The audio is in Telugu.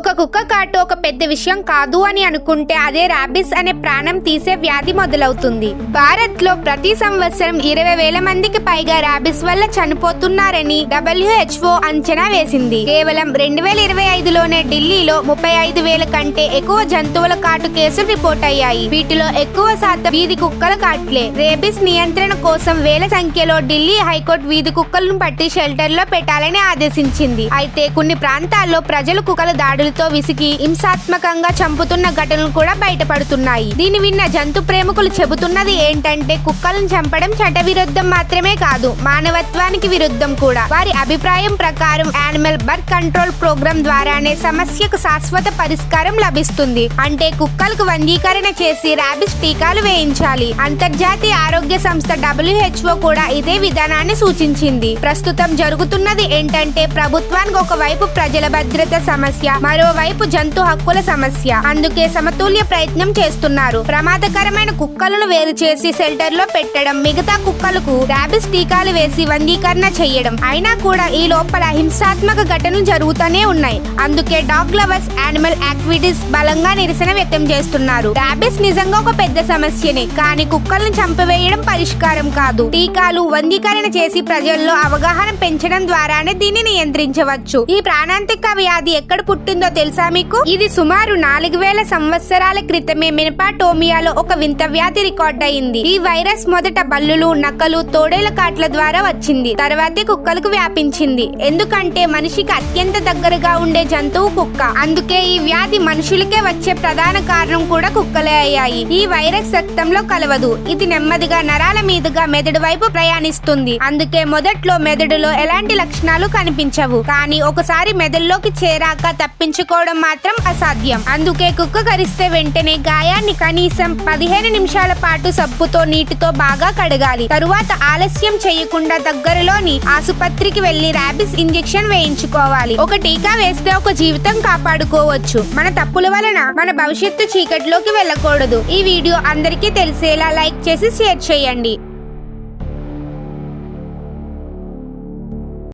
ఒక కుక్క కాటు ఒక పెద్ద విషయం కాదు అని అనుకుంటే అదే రాబిస్ అనే ప్రాణం తీసే వ్యాధి మొదలవుతుంది. భారత్ లో ప్రతి సంవత్సరం 20,000 మందికి పైగా రాబిస్ వల్ల చనిపోతున్నారని WHO అంచనా వేసింది. కేవలం 2025లోనే ఢిల్లీలో 35,000 కంటే ఎక్కువ జంతువుల కాటు కేసులు రిపోర్ట్ అయ్యాయి. వీటిలో ఎక్కువ శాతం వీధి కుక్కల కాట్లే. రేబిస్ నియంత్రణ కోసం వేల సంఖ్యలో ఢిల్లీ హైకోర్టు వీధి కుక్కలను పట్టి షెల్టర్ లో పెట్టాలని ఆదేశించింది. అయితే కొన్ని ప్రాంతాల్లో ప్రజలు కుక్కల దాడులతో విసిగి హింసాత్మకంగా చంపుతున్న ఘటనలు కూడా బయటపడుతున్నాయి. దీని విన్న జంతు ప్రేమికులు చెబుతున్నది ఏంటంటే కుక్కలను చంపడం చట్టవిరుద్ధం మాత్రమే కాదు, మానవత్వానికి విరుద్ధం కూడా. వారి అభిప్రాయం ప్రకారం యానిమల్ బర్త్ కంట్రోల్ ప్రోగ్రాం ద్వారానే సమస్యకు శాశ్వత పరిష్కారం లభిస్తుంది. అంటే కుక్కలకు వందీకరణ చేసి రాబిస్ టీకాలు వేయించాలి. అంతర్జాతీయ ఆరోగ్య సంస్థ WHO కూడా ఇదే విధానాన్ని సూచించింది. ప్రస్తుతం జరుగుతున్నది ఏంటంటే ప్రభుత్వానికి ఒకవైపు ప్రజల భద్రత సమస్య, మరోవైపు జంతు హక్కుల సమస్య. అందుకే సమతుల్య ప్రయత్నం చేస్తున్నారు. ప్రమాదకరమైన కుక్కలను వేరు చేసి షెల్టర్ లో పెట్టడం, మిగతా కుక్కలకు రాబిస్ టీకాలు వేసి వందీకరణ చేయడం. అయినా కూడా ఈ లోపల హింసాత్మక ఘటనలు జరుగుతూనే ఉన్నాయి. అందుకే డాగ్ లవర్స్, యానిమల్ యాక్టివిటీస్ బలంగా నిరసన వ్యక్తం చేస్తున్నారు. రాబిస్ నిజంగా ఒక పెద్ద సమస్యనే, కానీ కుక్కలను చంపివేయడం పరిష్కారం కాదు. టీకాలు, వందీకరణ చేసి ప్రజల్లో అవగాహన పెంచడం ద్వారానే దీన్ని నియంత్రించవచ్చు. ఈ ప్రాణాంతక వ్యాధి ఎక్కడ పుట్టిందో తెలుసా మీకు? ఇది సుమారు 4,000 సంవత్సరాల క్రితమే మెనపాటోమియాలో ఒక వింత వ్యాధి రికార్డ్ అయింది. ఈ వైరస్ మొదట బల్లులు, నక్కలు, తోడేళ్ల కాట్ల ద్వారా వచ్చింది. తర్వాతే కుక్కలకు వ్యాపించింది. ఎందుకంటే మనిషికి అత్యంత దగ్గరగా ఉండే జంతువు కుక్క. అందుకే ఈ వ్యాధి మనుషులకే వచ్చే ప్రధాన కారణం కూడా కుక్కలే అయ్యాయి. ఈ వైరస్ రక్తంలో కలవదు. ఇది నెమ్మదిగా నరాల మీదుగా మెదడు వైపు ప్రయాణిస్తుంది. అందుకే మొదట్లో మెదడులో ఎలాంటి లక్షణాలు కనిపించవు. కానీ ఒకసారి మెదడులోకి చేరాక తప్పించుకోవడం మాత్రం అసాధ్యం. అందుకే కుక్క కరిస్తే వెంటనే గాయాన్ని కనీసం 15 నిమిషాల పాటు సబ్బుతో, నీటితో బాగా కడగాలి. తరువాత ఆలస్యం చేయకుండా దగ్గరలోని ఆసుపత్రికి వెళ్లి రాబిస్ ఇంజెక్షన్ వేయించుకోవాలి. ఒక టీకా వేస్తే ఒక జీవితం కాపాడుకోవచ్చు. మన తప్పుల వలన మన భవిష్యత్తు చీకటిలోకి వెళ్ళకూడదు. ఈ వీడియో అందరికీ తెలిసేలా లైక్ చేసి షేర్ చేయండి.